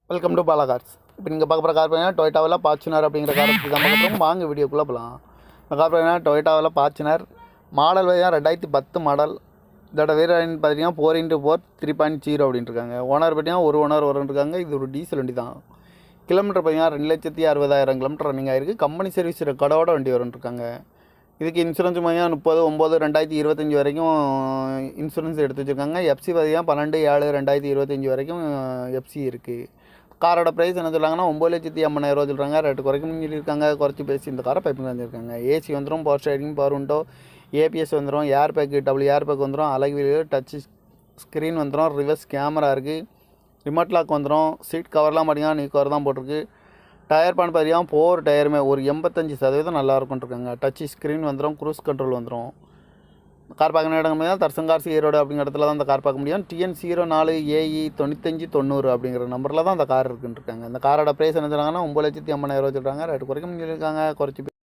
Welcome to Bala cars. இப்போ நீங்கள் பார்க்க போகிற கார் பார்த்தீங்கன்னா டொயோட்டாவில் ஃபார்ச்சுனர் அப்படிங்கிற கார் தான் பார்க்க போகிறோம். வாங்க வீடியோக்குள்ளே போகலாம். இந்த கார் பார்த்தீங்கன்னா டொயோட்டாவில் ஃபார்ச்சுனர் மாடல் பார்த்தீங்கன்னா 2010 மாடல். இதோட வேரியன்ட் பார்த்தீங்கன்னா 4x4 3.0 அப்படின்ட்டு இருக்காங்க. ஓனர் பார்த்தீங்கன்னா ஒரு ஓனர் இருக்காங்க. இது ஒரு டீசல் வண்டி தான். கிலோமீட்டர் பார்த்தீங்கன்னா 2,60,000 கிலோமீட்டர் ரன்னிங் ஆயிருக்கு. கம்பெனி சர்வீஸ் ரெக்கார்டோட வண்டி இருக்காங்க. இதுக்கு இன்சூரன்ஸ் பார்த்தீங்கன்னா 30/9/2025 வரைக்கும் இன்சூரன்ஸ் எடுத்து வச்சுருக்காங்க. எஃப்சி பார்த்தீங்கன்னா 12/7/2025 வரைக்கும் எஃப்சி இருக்குது. காரோட ப்ரைஸ் என்ன சொல்கிறாங்கன்னா 9,50,000 சொல்கிறாங்க. ரேட்டு குறைக்கணும்னு சொல்லியிருக்காங்க. குறைச்சி பேசி இந்த காரை பைப்பிங் செஞ்சுருக்காங்க. ஏசி வந்துடும், power steering, power window, ABS வந்துடும், air bag, double air bag வந்துடும், அழகு வீடு, டச் ஸ்க்ரீன் வந்துடும், ரிவர்ஸ் கேமரா இருக்குது, ரிமோட் லாக் வந்துடும். சீட் கவர்லாம் பார்த்தீங்கன்னா நீ கவர் தான் போட்டிருக்கு. டயர் பான் பார்த்தீங்கன்னா 4 டயருமே ஒரு 85% நல்லா இருக்கும்னு. டச் ஸ்க்ரீன் வந்துடும், க்ரூஸ் கண்ட்ரோல் வந்துடும். கார் பார்க்கணும் இடம் தான் தர்சங்கார்ஸ் ஈரோடு அப்படிங்கிற இடத்துல தான் அந்த கார் பார்க்க முடியும். TN04AE 9590 அப்படிங்கிற நம்பரில் தான் அந்த கார் இருக்குன்னு இருக்காங்க. இந்த காரோட ப்ரைஸ் என்ன சொல்கிறாங்கன்னா 9,50,000 சொல்கிறாங்க. ரேட்டு குறைக்க முடிஞ்சிருக்காங்க. குறைச்சி